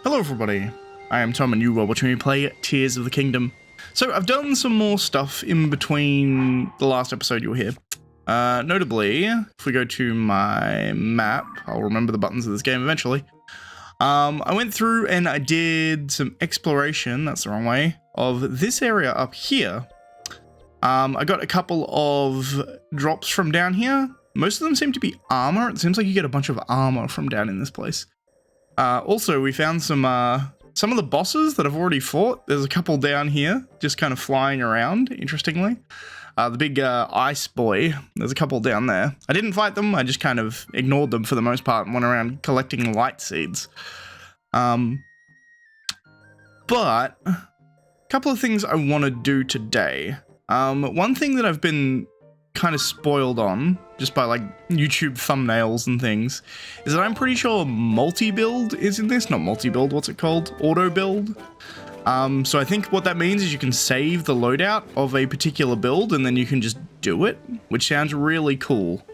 Hello everybody, I am Tom and you are watching me play Tears of the Kingdom. So I've done some more stuff in between the last episode you were here. Notably, if we go to my map, I'll remember the buttons of this game eventually. I went through and I did some exploration, that's the wrong way, of this area up here. I got a couple of drops from down here. Most of them seem to be armor. It seems like you get a bunch of armor from down in this place. Also, we found some of the bosses that I've already fought. There's a couple down here, just kind of flying around, interestingly. The big ice boy, there's a couple down there. I didn't fight them, I just kind of ignored them for the most part and went around collecting light seeds. But, a couple of things I want to do today. One thing that I've been kind of spoiled on, just by like YouTube thumbnails and things, is that I'm pretty sure multi-build is in this. Not multi-build, what's it called? Auto-build. So I think what that means is you can save the loadout of a particular build and then you can just do it, which sounds really cool.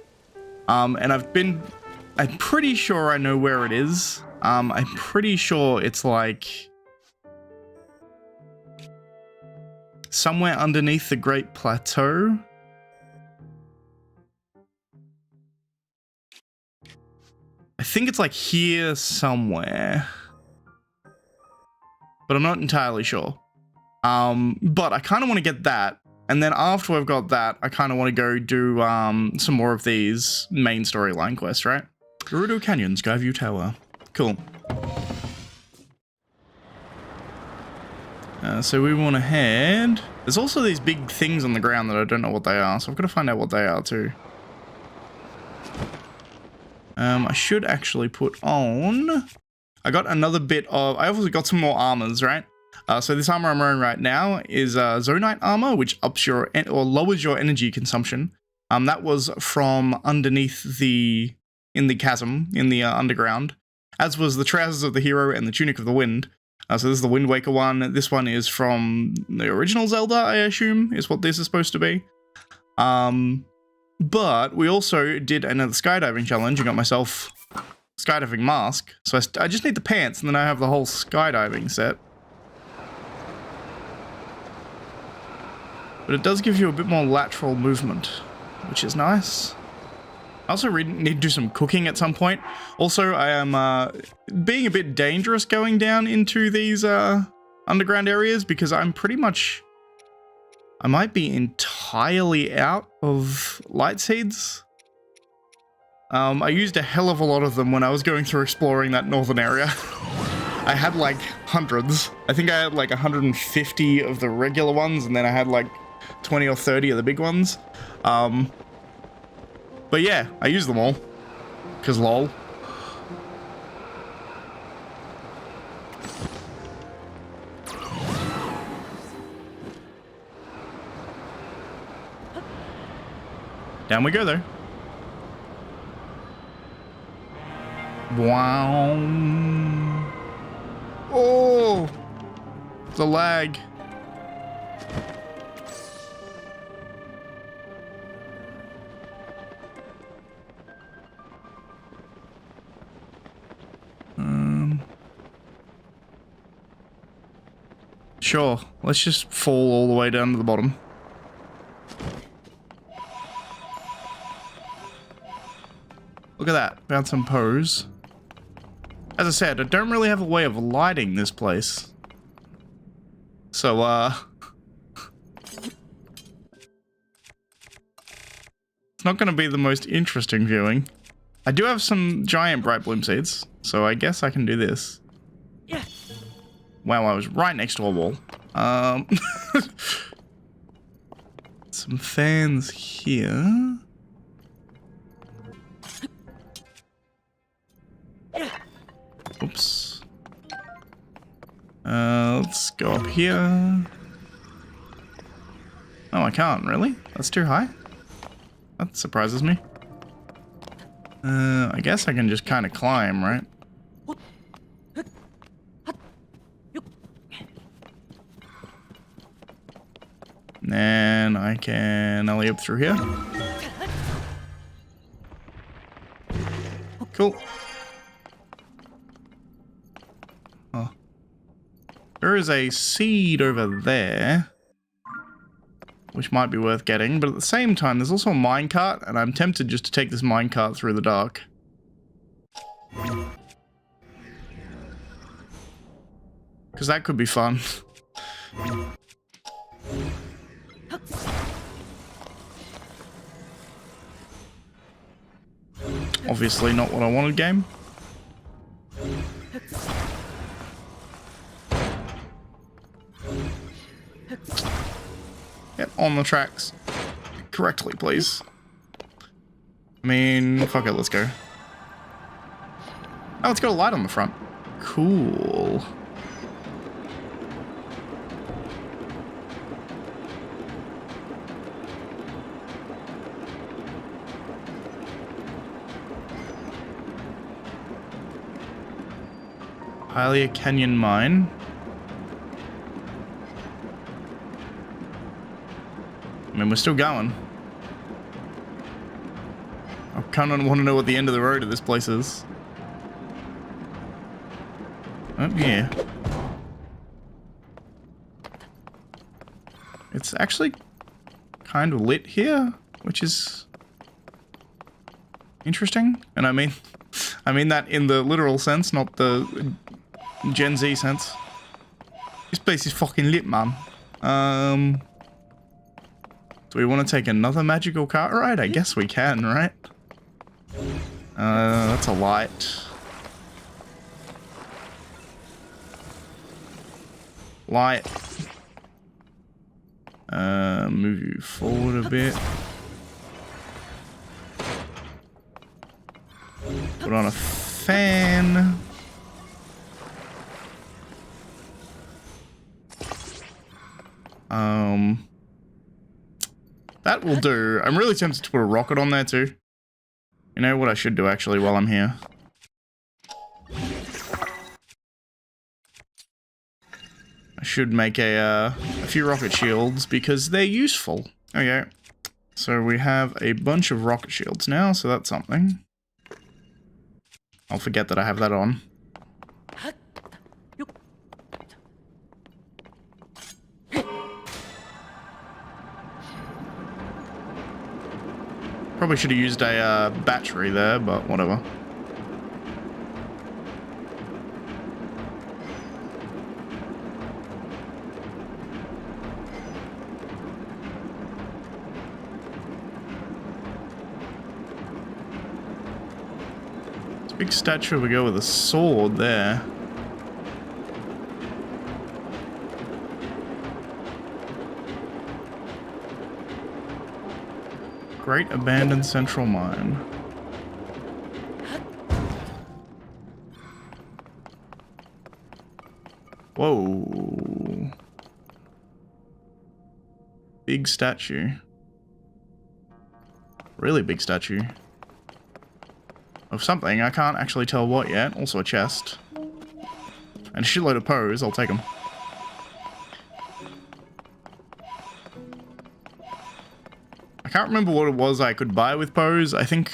And I'm pretty sure I know where it is. I'm pretty sure it's like somewhere underneath the Great Plateau. I think it's like here somewhere, but I'm not entirely sure. But I kind of want to get that, and then after I've got that, I kind of want to go do some more of these main storyline quests, right? Gerudo Canyon, Skyview Tower. Cool. So we want to head. There's also these big things on the ground that I don't know what they are, so I've got to find out what they are too. I should actually put on... I got another bit of... I also got some more armors, right? So this armor I'm wearing right now is Zonai Armor, which ups your... or lowers your energy consumption. That was from underneath the... in the chasm, in the underground. As was the Trousers of the Hero and the Tunic of the Wind. So this is the Wind Waker one. This one is from the original Zelda, I assume, is what this is supposed to be. But we also did another skydiving challenge and got myself a skydiving mask. So I just need the pants and then I have the whole skydiving set. But it does give you a bit more lateral movement, which is nice. I also need to do some cooking at some point. Also, I am being a bit dangerous going down into these underground areas because I'm pretty much... I might be entirely out of light seeds. I used a hell of a lot of them when I was going through exploring that northern area. I had like hundreds. I think I had like 150 of the regular ones, and then I had like 20 or 30 of the big ones. But yeah, I used them all. 'Cause lol. Down we go, though. Wow. Oh! The lag. Sure. Let's just fall all the way down to the bottom. Look at that, found some pose. As I said, I don't really have a way of lighting this place. So, it's not gonna be the most interesting viewing. I do have some giant bright bloom seeds, so I guess I can do this. Yeah. Wow, I was right next to a wall. Some fans here. Oops. Let's go up here. Oh, I can't, really? That's too high? That surprises me. I guess I can just kind of climb, right? And I can alley up through here. Cool. Oh. There is a seed over there, which might be worth getting, but at the same time, there's also a minecart, and I'm tempted just to take this minecart through the dark. Because that could be fun. Obviously not what I wanted, game. Get on the tracks correctly, please. I mean, fuck it, let's go. Oh, it's got a light on the front. Cool. Hylia Canyon Mine. I mean, we're still going. I kind of want to know what the end of the road of this place is. Oh, yeah. It's actually kind of lit here, which is interesting. And I mean that in the literal sense, not the Gen Z sense. This place is fucking lit, man. Do we want to take another magical cart ride? I guess we can, right? That's a light. Light. Move you forward a bit. Put on a fan. That will do. I'm really tempted to put a rocket on there too. You know what I should do actually while I'm here? I should make a few rocket shields because they're useful. Okay. So we have a bunch of rocket shields now, so that's something. I'll forget that I have that on. Probably should have used a battery there, but whatever. It's a big statue of a girl with a sword there. Great abandoned central mine. Whoa. Big statue. Really big statue. Of something, I can't actually tell what yet. Also a chest. And a shitload of Poes, I'll take them. I can't remember what it was I could buy with Poes. I think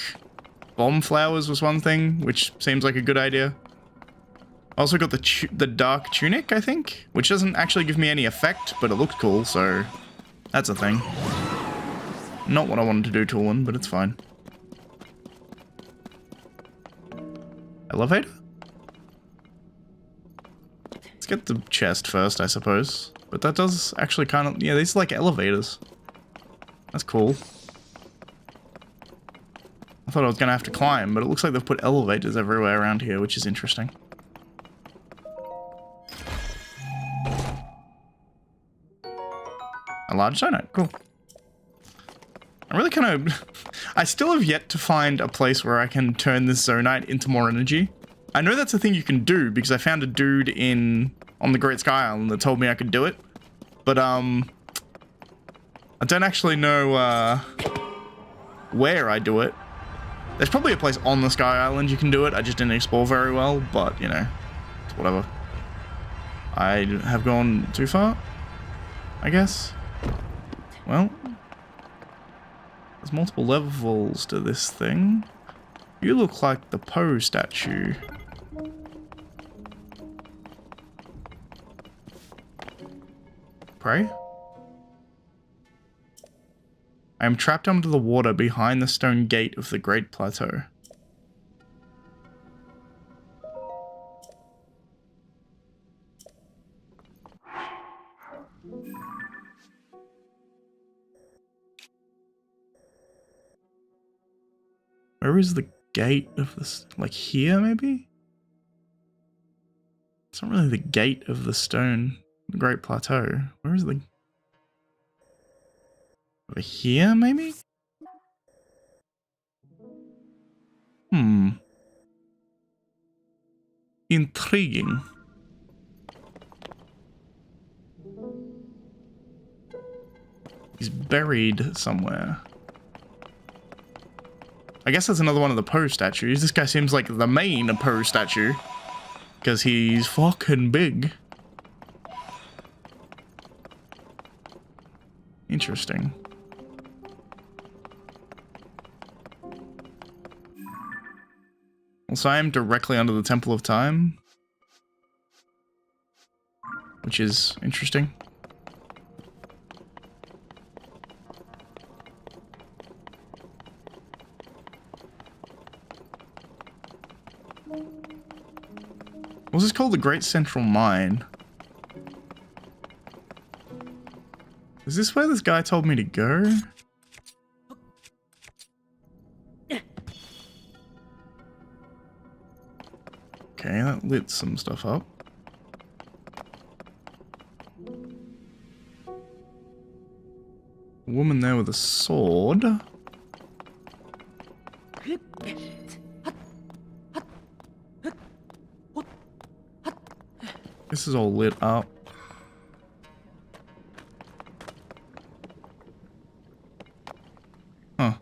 bomb flowers was one thing, which seems like a good idea. I also got the dark tunic, I think, which doesn't actually give me any effect, but it looked cool, so that's a thing. Not what I wanted to do, Toolin, but it's fine. Elevator? Let's get the chest first, I suppose. But that does actually kind of... Yeah, these are like elevators. That's cool. I thought I was going to have to climb, but it looks like they've put elevators everywhere around here, which is interesting. A large donut, cool. I really kind of... I still have yet to find a place where I can turn this Zonite into more energy. I know that's a thing you can do, because I found a dude on the Great Sky Island that told me I could do it. But, I don't actually know, where I do it. There's probably a place on the Sky Island you can do it, I just didn't explore very well, but, you know, it's whatever. I have gone too far, I guess. Well, there's multiple levels to this thing. You look like the Poe statue. Pray? I am trapped under the water behind the stone gate of the Great Plateau. Where is the gate of this? Like here, maybe? It's not really the gate of the stone, the Great Plateau. Where is the... Over here, maybe? Intriguing. He's buried somewhere. I guess that's another one of the Poe statues. This guy seems like the main Poe statue. Because he's fucking big. Interesting. Also, I am directly under the Temple of Time. Which is interesting. What's this called? The Great Central Mine. Is this where this guy told me to go? Okay, that lit some stuff up. A woman there with a sword. This is all lit up. Huh.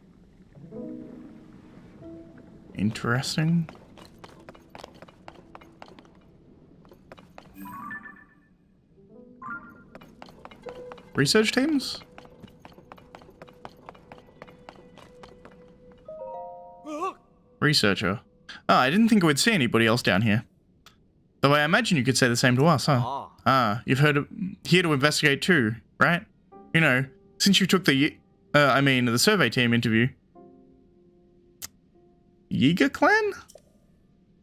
Interesting. Research teams? Researcher. Oh, I didn't think I would see anybody else down here. Though I imagine you could say the same to us, huh? Ah, you've here to investigate too, right? You know, since you took the survey team interview. Yiga clan?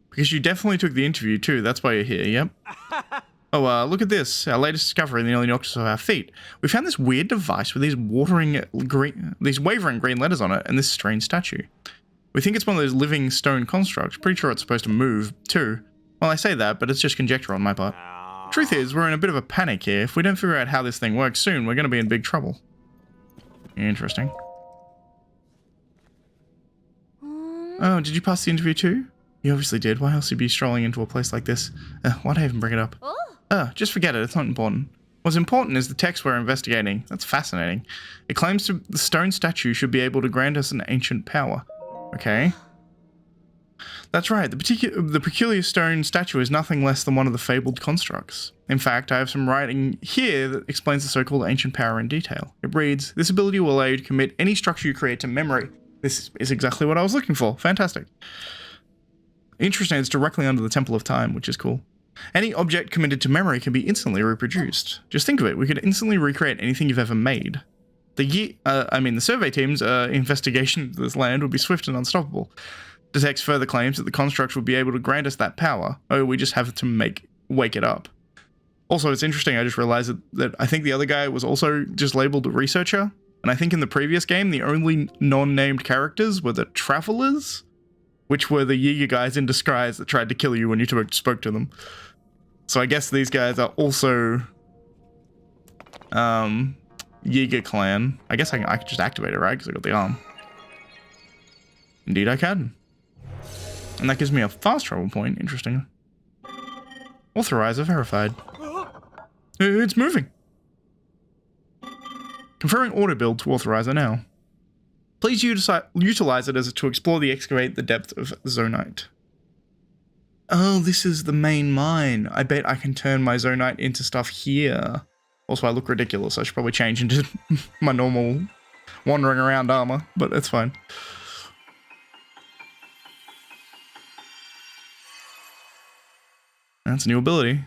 Because you definitely took the interview too, that's why you're here, yep. Oh, look at this, our latest discovery in the early noctis of our feet. We found this weird device with these wavering green letters on it and this strange statue. We think it's one of those living stone constructs. Pretty sure it's supposed to move, too. Well, I say that, but it's just conjecture on my part. Truth is, we're in a bit of a panic here. If we don't figure out how this thing works soon, we're going to be in big trouble. Interesting. Oh, did you pass the interview too? You obviously did. Why else would you be strolling into a place like this? Why'd I even bring it up? Just forget it. It's not important. What's important is the text we're investigating. That's fascinating. It claims the stone statue should be able to grant us an ancient power. Okay. That's right, the peculiar stone statue is nothing less than one of the fabled constructs. In fact, I have some writing here that explains the so-called ancient power in detail. It reads, this ability will allow you to commit any structure you create to memory. This is exactly what I was looking for. Fantastic. Interesting, it's directly under the Temple of Time, which is cool. Any object committed to memory can be instantly reproduced. Just think of it, we could instantly recreate anything you've ever made. The survey team's investigation of this land would be swift and unstoppable. Detects further claims that the construct would be able to grant us that power. Oh, we just have to wake it up. Also, it's interesting, I just realized that I think the other guy was also just labeled a researcher. And I think in the previous game, the only non-named characters were the travelers, which were the Yiga guys in disguise that tried to kill you when you spoke to them. So I guess these guys are also Yiga clan. I guess I could just activate it, right? Because I got the arm. Indeed I can. And that gives me a fast travel point. Interesting. Authorizer verified. It's moving. Conferring order build to authorizer now. Please utilize it to explore the excavate the depth of Zonite. Oh, this is the main mine. I bet I can turn my Zonite into stuff here. Also, I look ridiculous. I should probably change into my normal wandering around armor, but it's fine. That's a new ability.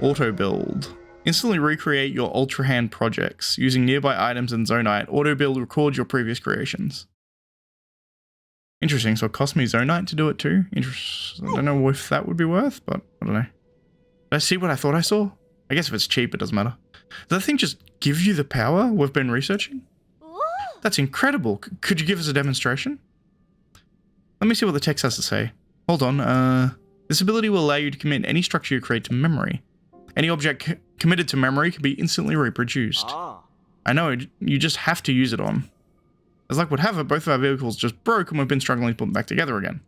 Auto build. Instantly recreate your Ultra Hand projects. Using nearby items and Zonite, auto build records your previous creations. Interesting, so it cost me Zonite to do it too. I don't know if that would be worth, but I don't know. Did I see what I thought I saw? I guess if it's cheap, it doesn't matter. Does that thing just give you the power we've been researching? That's incredible. Could you give us a demonstration? Let me see what the text has to say. Hold on. This ability will allow you to commit any structure you create to memory. Any object committed to memory can be instantly reproduced. I know, you just have to use it on. As luck would have it, both of our vehicles just broke and we've been struggling to put them back together again.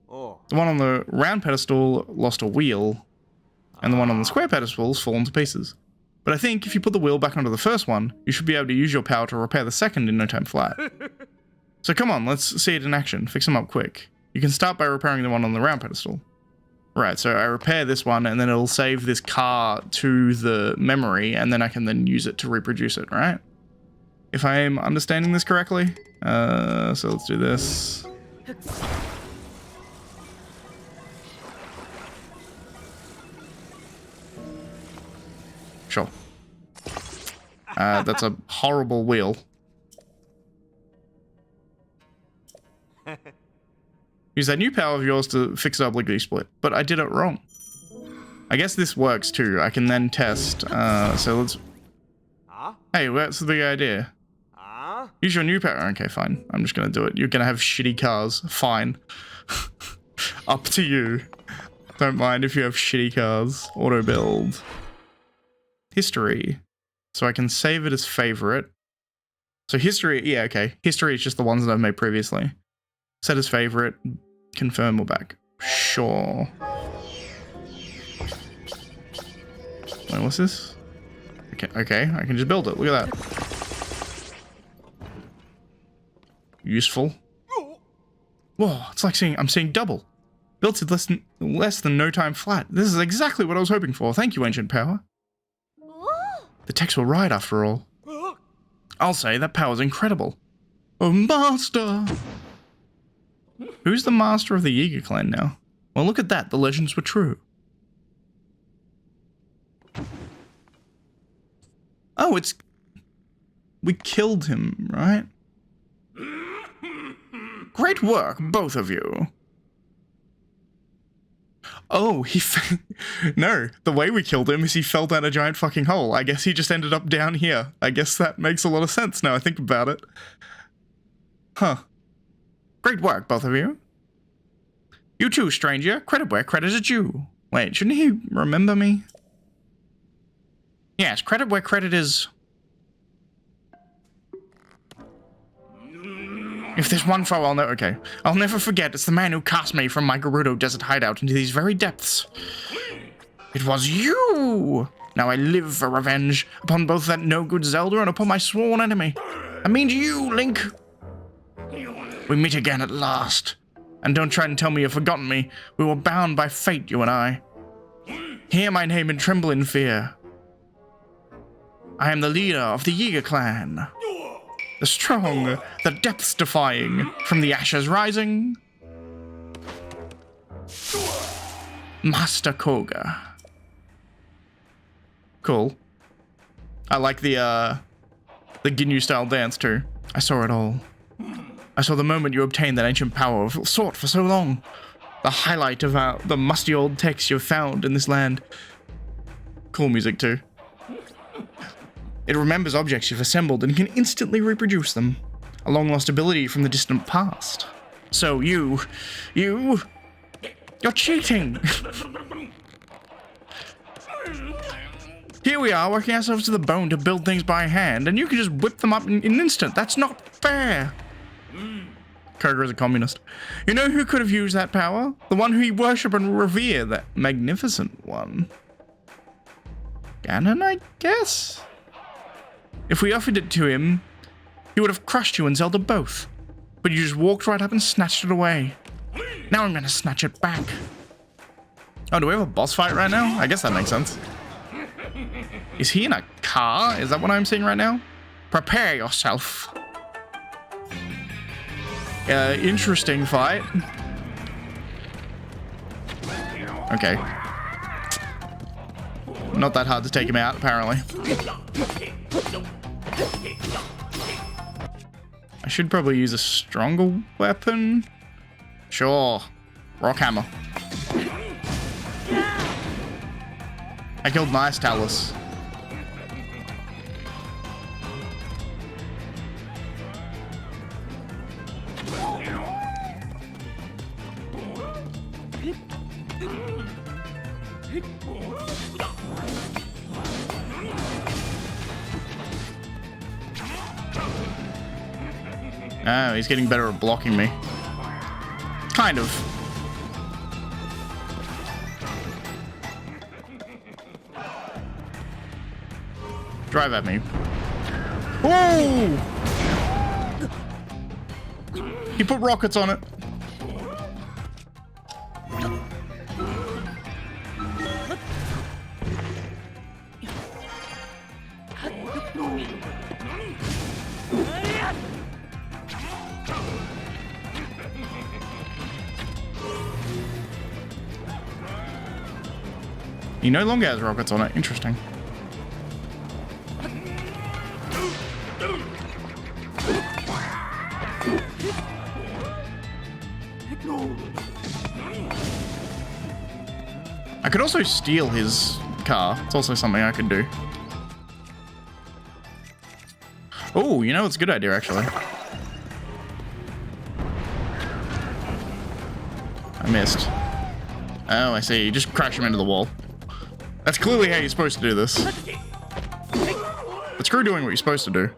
The one on the round pedestal lost a wheel, and the one on the square pedestal has fallen to pieces. But I think if you put the wheel back onto the first one, you should be able to use your power to repair the second in no time flat. So come on, let's see it in action. Fix them up quick. You can start by repairing the one on the round pedestal. Right, so I repair this one, and then it'll save this car to the memory, and then I can then use it to reproduce it, right? If I am understanding this correctly. So let's do this. Sure. That's a horrible wheel. Use that new power of yours to fix the obliquity split, but I did it wrong. I guess this works too. I can then test. So let's. Hey, what's the big idea? Use your new power. Okay, fine. I'm just gonna do it. You're gonna have shitty cars. Fine. Up to you. Don't mind if you have shitty cars. Auto build. History. So I can save it as favorite. So history, yeah, okay. History is just the ones that I've made previously. Set as favorite. Confirm or back. Sure. Wait, what's this? Okay, I can just build it. Look at that. Useful. Whoa, it's like I'm seeing double. Built it less than no time flat. This is exactly what I was hoping for. Thank you, Ancient Power. The techs were right after all. I'll say that power's incredible. Oh, master! Who's the master of the Yiga clan now? Well, look at that. The legends were true. Oh, it's... We killed him, right? Great work, both of you. Oh, no, the way we killed him is he fell down a giant fucking hole. I guess he just ended up down here. I guess that makes a lot of sense now I think about it. Huh. Great work, both of you. You too, stranger. Credit where credit is due. Wait, shouldn't he remember me? Yes, credit where credit is... If there's one foe, I'll know. Okay. I'll never forget. It's the man who cast me from my Gerudo desert hideout into these very depths. It was you! Now I live for revenge upon both that no-good Zelda and upon my sworn enemy. I mean you, Link. We meet again at last. And don't try and tell me you've forgotten me. We were bound by fate, you and I. Hear my name and tremble in fear. I am the leader of the Yiga clan. The strong, the depths defying, from the ashes rising. Master Koga. Cool. I like the Ginyu style dance too. I saw it all. I saw the moment you obtained that ancient power sought for so long. The highlight of the musty old texts you've found in this land. Cool music too. It remembers objects you've assembled and can instantly reproduce them. A long-lost ability from the distant past. So you're cheating! Here we are, working ourselves to the bone to build things by hand, and you can just whip them up in an instant. That's not fair! Koga is a communist. You know who could have used that power? The one who you worship and revere, that magnificent one. Ganon, I guess? If we offered it to him, he would have crushed you and Zelda both. But you just walked right up and snatched it away. Now I'm gonna snatch it back. Oh, do we have a boss fight right now? I guess that makes sense. Is he in a car? Is that what I'm seeing right now? Prepare yourself. Interesting fight. Okay. Not that hard to take him out, apparently. I should probably use a stronger weapon. Sure. Rock hammer. I killed Nice Talus. Oh, he's getting better at blocking me. Kind of. Drive at me. Ooh! He put rockets on it. He no longer has rockets on it. Interesting. I could also steal his car. It's also something I could do. Oh, you know, it's a good idea, actually. I missed. Oh, I see. You just crash him into the wall. That's clearly how you're supposed to do this. But screw doing what you're supposed to do.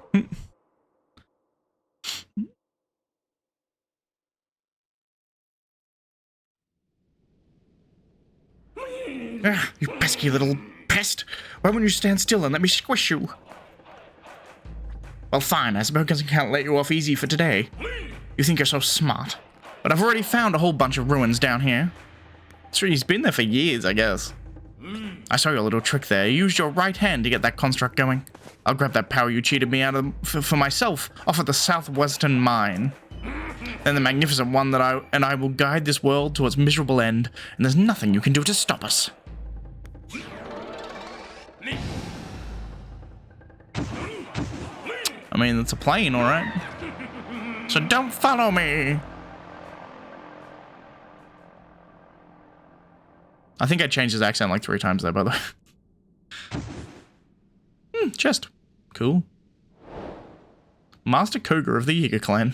Ah, you pesky little pest. Why won't you stand still and let me squish you? Well, fine. I suppose I can't let you off easy for today. You think you're so smart. But I've already found a whole bunch of ruins down here. So he's been there for years, I guess. I saw your little trick there. You used your right hand to get that construct going. I'll grab that power you cheated me out of for myself off at the southwestern mine. Then the magnificent one that I will guide this world to its miserable end, and there's nothing you can do to stop us. I mean, it's a plane, alright? So don't follow me! I think I changed his accent like 3 times there, by the way. Chest. Cool. Master Koga of the Yiga clan.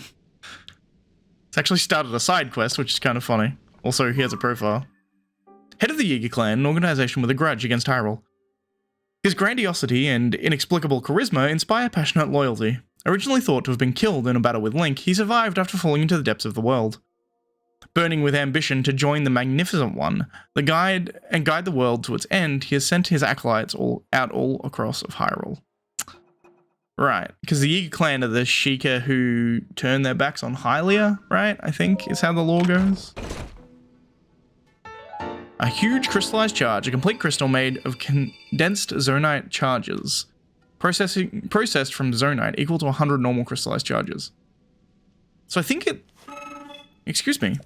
It's actually started a side quest, which is kind of funny. Also, he has a profile. Head of the Yiga clan, an organization with a grudge against Hyrule. His grandiosity and inexplicable charisma inspire passionate loyalty. Originally thought to have been killed in a battle with Link, he survived after falling into the depths of the world. Burning with ambition to join the Magnificent One, guide the world to its end, he has sent his acolytes all across of Hyrule. Right, because the Yiga clan are the Sheikah who turn their backs on Hylia, right? I think is how the lore goes. A huge crystallized charge, a complete crystal made of condensed zonite charges. Processed from zonite equal to 100 normal crystallized charges. So I think it... Excuse me.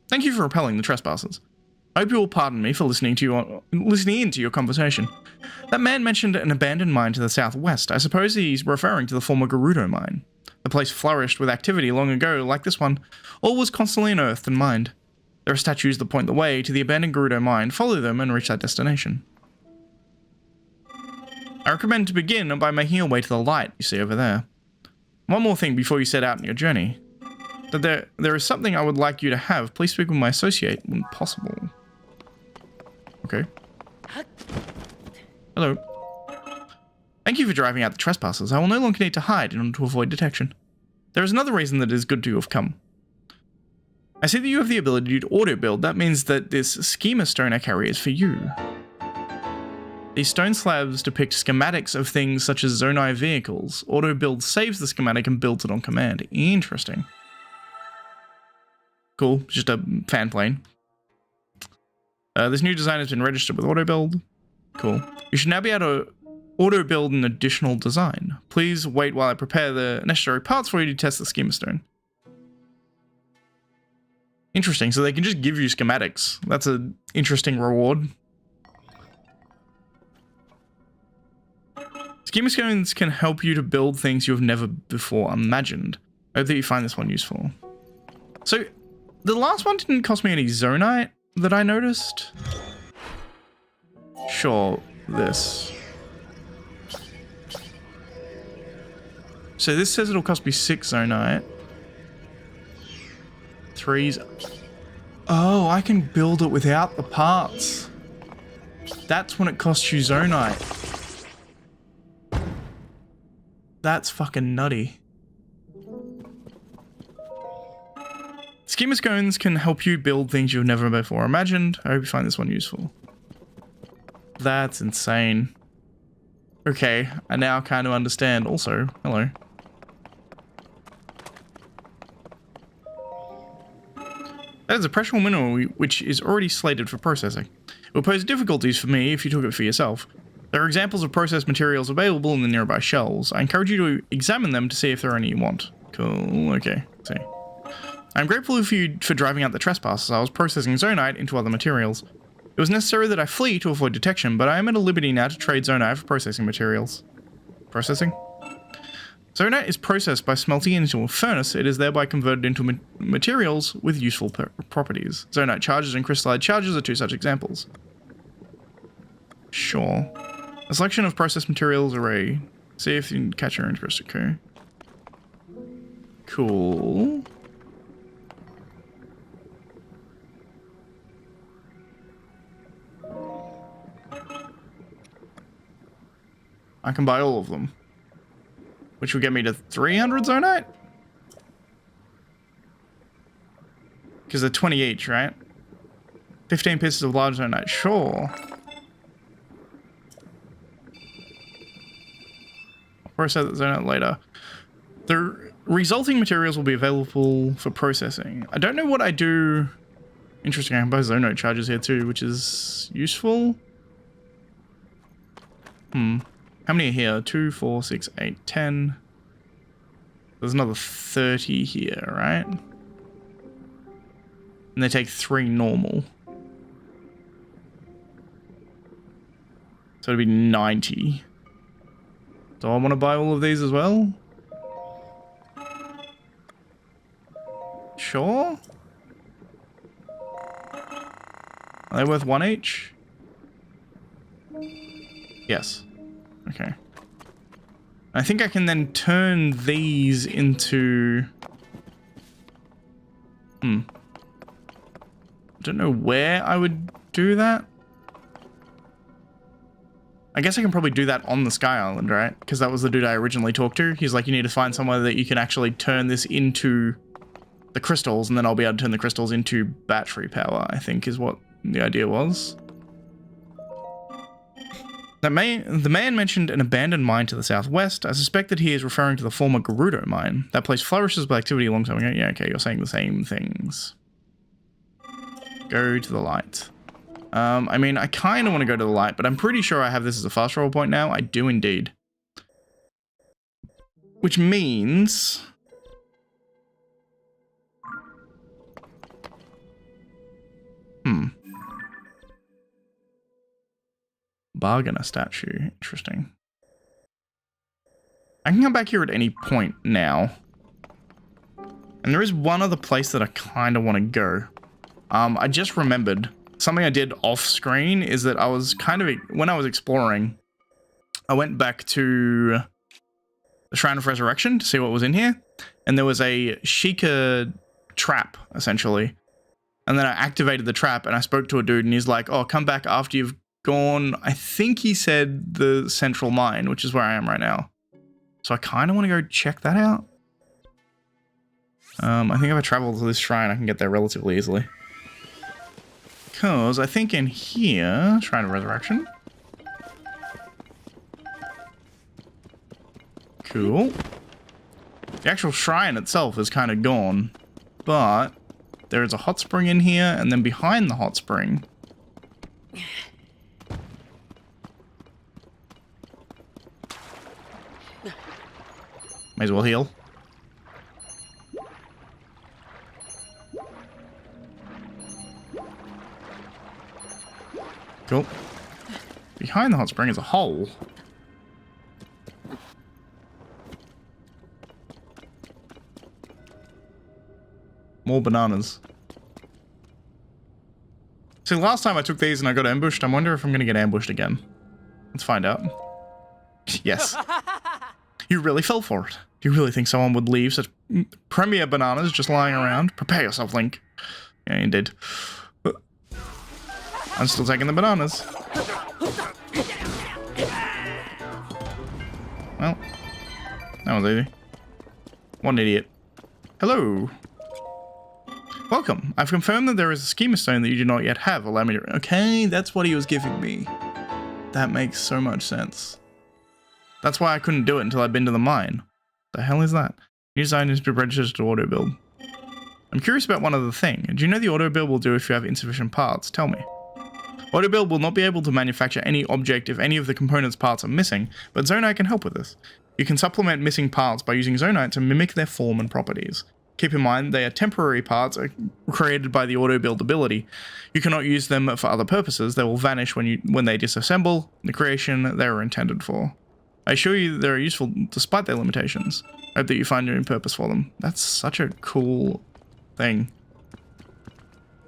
Thank you for repelling the trespassers. I hope you will pardon me for listening into your conversation. That man mentioned an abandoned mine to the southwest. I suppose he's referring to the former Gerudo mine. The place flourished with activity long ago, like this one. All was constantly unearthed and mined. There are statues that point the way to the abandoned Gerudo mine. Follow them and reach that destination. I recommend to begin by making your way to the light you see over there. One more thing before you set out on your journey. That there is something I would like you to have. Please speak with my associate when possible. Okay. Hello. Thank you for driving out the trespassers. I will no longer need to hide in order to avoid detection. There is another reason that it is good to have come. I see that you have the ability to auto-build. That means that this schema stone I carry is for you. These stone slabs depict schematics of things such as Zonai vehicles. Auto-build saves the schematic and builds it on command. Interesting. Cool, just a fan plane. This new design has been registered with auto-build. Cool. You should now be able to auto-build an additional design. Please wait while I prepare the necessary parts for you to test the schema stone. Interesting. So they can just give you schematics. That's an interesting reward. Schema stones can help you to build things you have never before imagined. I hope that you find this one useful. So, the last one didn't cost me any Zonite that I noticed. Sure, this. So this says it'll cost me 6 Zonite. 3's... Oh, I can build it without the parts. That's when it costs you Zonite. That's fucking nutty. Schema scones can help you build things you've never before imagined. I hope you find this one useful. That's insane. Okay, I now kind of understand. Also, hello. That is a precious mineral which is already slated for processing. It will pose difficulties for me if you took it for yourself. There are examples of processed materials available in the nearby shelves. I encourage you to examine them to see if there are any you want. Cool, okay, let's see. I'm grateful for you for driving out the trespassers. I was processing Zonite into other materials. It was necessary that I flee to avoid detection, but I am at a liberty now to trade Zonite for processing materials. Processing? Zonite is processed by smelting it into a furnace. It is thereby converted into materials with useful properties. Zonite charges and crystallite charges are 2 such examples. Sure. A selection of processed materials array. See if you can catch your interest, okay? Cool. I can buy all of them. Which will get me to 300 Zonite? Because they're 20 each, right? 15 pieces of large Zonite, sure. I'll process that Zonite later. The resulting materials will be available for processing. I don't know what I do. Interesting, I can buy Zonite charges here too, which is useful. How many are here? 2, 4, 6, 8, 10. There's another 30 here, right? And they take 3 normal. So it'd be 90. Do I want to buy all of these as well? Sure. Are they worth 1 each? Yes. Okay. I think I can then turn these into... I don't know where I would do that. I guess I can probably do that on the Sky Island, right? Because that was the dude I originally talked to. He's like, you need to find somewhere that you can actually turn this into the crystals, and then I'll be able to turn the crystals into battery power, I think is what the idea was. The man mentioned an abandoned mine to the southwest. I suspect that he is referring to the former Gerudo mine. That place flourishes with activity a long time ago. Yeah, okay, you're saying the same things. Go to the light. I mean, I kind of want to go to the light, but I'm pretty sure I have this as a fast travel point now. I do indeed. Which means... Bargainer statue. Interesting. I can come back here at any point now. And there is one other place that I kind of want to go. I just remembered something I did off screen is that I was kind of, when I was exploring, I went back to the Shrine of Resurrection to see what was in here. And there was a Sheikah trap, essentially. And then I activated the trap and I spoke to a dude and he's like, oh, come back after you've gone, I think he said the central mine, which is where I am right now. So I kind of want to go check that out. I think if I travel to this shrine, I can get there relatively easily. Because I think in here, Shrine of Resurrection. Cool. The actual shrine itself is kind of gone, but there is a hot spring in here, and then behind the hot spring... May as well heal. Cool. Behind the hot spring is a hole. More bananas. See, last time I took these and I got ambushed, I wonder if I'm going to get ambushed again. Let's find out. Yes. You really fell for it. Do you really think someone would leave such premier bananas just lying around? Prepare yourself, Link. Yeah, you did. I'm still taking the bananas. Well, that was easy. What an idiot. Hello. Welcome. I've confirmed that there is a schema stone that you do not yet have. Allow me to... Okay, that's what he was giving me. That makes so much sense. That's why I couldn't do it until I'd been to the mine. The hell is that? New design needs to be registered to auto build. I'm curious about one other thing. Do you know the auto build will do if you have insufficient parts? Tell me. Auto build will not be able to manufacture any object if any of the components' parts are missing, but Zonai can help with this. You can supplement missing parts by using Zonai to mimic their form and properties. Keep in mind, they are temporary parts created by the auto build ability. You cannot use them for other purposes. They will vanish when they disassemble the creation they were intended for. I assure you they are useful despite their limitations. I hope that you find your own purpose for them. That's such a cool thing.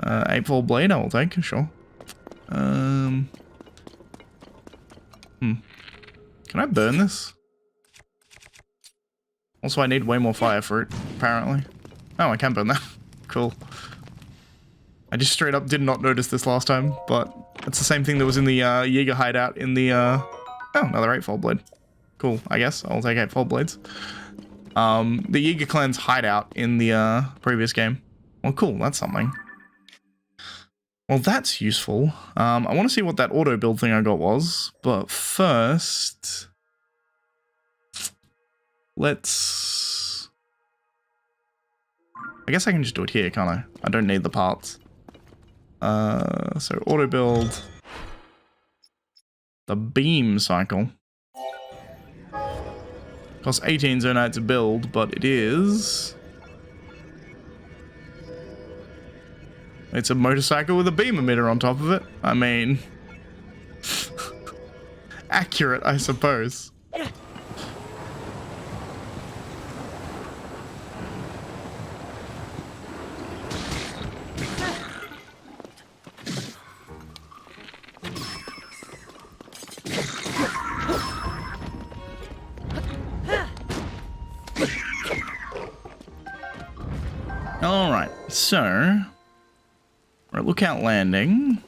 8-volt blade I will take, sure. Can I burn this? Also, I need way more fire for it, apparently. Oh, I can burn that. Cool. I just straight up did not notice this last time, but it's the same thing that was in the Jaeger hideout in the... Oh, another 8-volt blade. Cool, I guess. I'll take 8-volt blades. The Jaeger clan's hideout in the previous game. Well, cool, that's something. Well, that's useful. I want to see what that auto build thing I got was, but first... Let's... I guess I can just do it here, can't I? I don't need the parts. So auto build... The beam cycle. Costs 18 Zonai to build, but it is... It's a motorcycle with a beam emitter on top of it. I mean... accurate, I suppose. Alright, so... We're at Lookout Landing.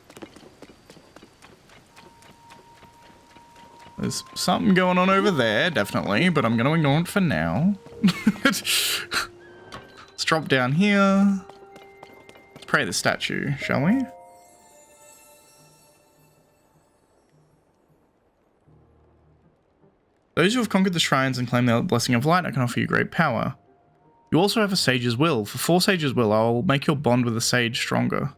There's something going on over there, definitely, but I'm going to ignore it for now. Let's drop down here. Let's pray the statue, shall we? Those who have conquered the shrines and claim their blessing of light, I can offer you great power. You also have a sage's will. For 4 sage's will, I will make your bond with a sage stronger.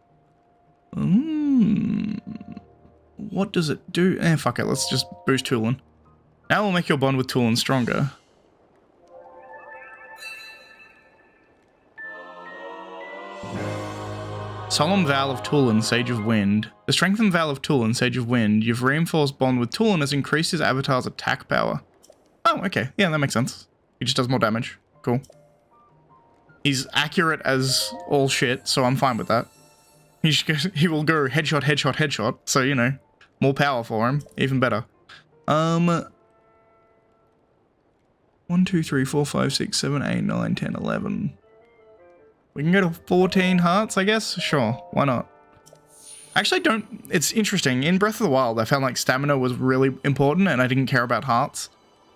What does it do? Fuck it, let's just boost Tulin. Now we'll make your bond with Tulin stronger. Solemn Vow of Tulin, Sage of Wind. The strengthened Vow of Tulin, Sage of Wind. You've reinforced bond with Tulin has increased his avatar's attack power. Oh, okay. Yeah, that makes sense. He just does more damage. Cool. He's accurate as all shit, so I'm fine with that. He will go headshot, headshot, headshot. So, you know, more power for him. Even better. 1, 2, 3, 4, 5, 6, 7, 8, 9, 10, 11. We can go to 14 hearts, I guess? Sure, why not? Actually, don't... It's interesting. In Breath of the Wild, I found like stamina was really important and I didn't care about hearts.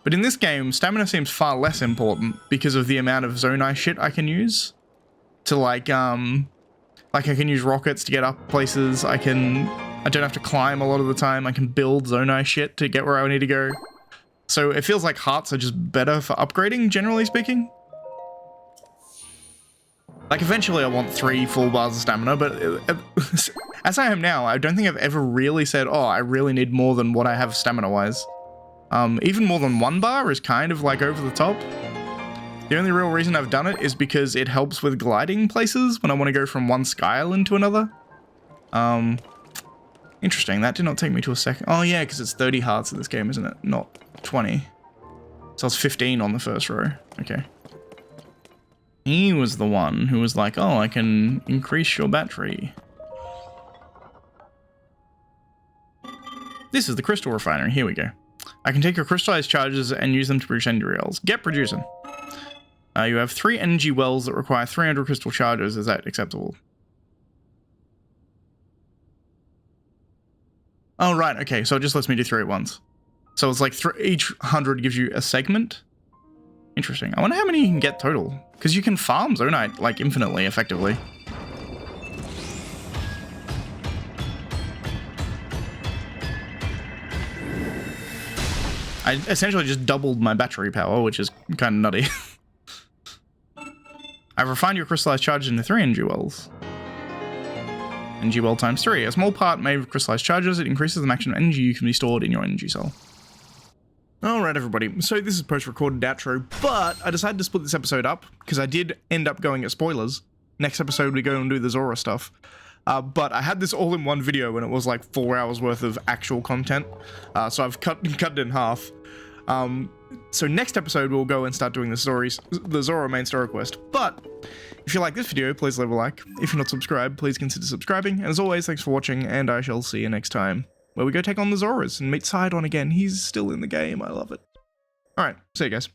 But in this game, stamina seems far less important because of the amount of Zonai shit I can use. To like I can use rockets to get up places. I don't have to climb a lot of the time. I can build Zonai shit to get where I need to go. So it feels like hearts are just better for upgrading, generally speaking. Like eventually I want 3 full bars of stamina, but as I am now, I don't think I've ever really said, oh, I really need more than what I have stamina-wise. Even more than 1 bar is kind of like over the top. The only real reason I've done it is because it helps with gliding places when I want to go from one sky island to another. Interesting, that did not take me to a second. Oh yeah, because it's 30 hearts in this game, isn't it? Not 20. So it's 15 on the first row. Okay. He was the one who was like, oh, I can increase your battery. This is the crystal refinery. Here we go. I can take your crystallized charges and use them to produce energy wells. Get producing. You have 3 energy wells that require 300 crystal charges. Is that acceptable? Oh, right. Okay, so it just lets me do 3 at once. So it's like each 100 gives you a segment. Interesting. I wonder how many you can get total. Because you can farm Zonai, like, infinitely, effectively. I essentially just doubled my battery power, which is kind of nutty. I've refined your crystallized charges into 3 energy wells. Energy well times 3. A small part made of crystallized charges. It increases the maximum energy you can be stored in your energy cell. Alright everybody, so this is post-recorded outro, but I decided to split this episode up, because I did end up going at spoilers. Next episode we go and do the Zora stuff. But I had this all in one video and it was like 4 hours worth of actual content. So I've cut it in half. So next episode we'll go and start doing the Zora main story quest. But if you like this video, please leave a like. If you're not subscribed, please consider subscribing. And as always, thanks for watching, and I shall see you next time, where we go take on the Zoras and meet Sidon again. He's still in the game. I love it. Alright, see you guys.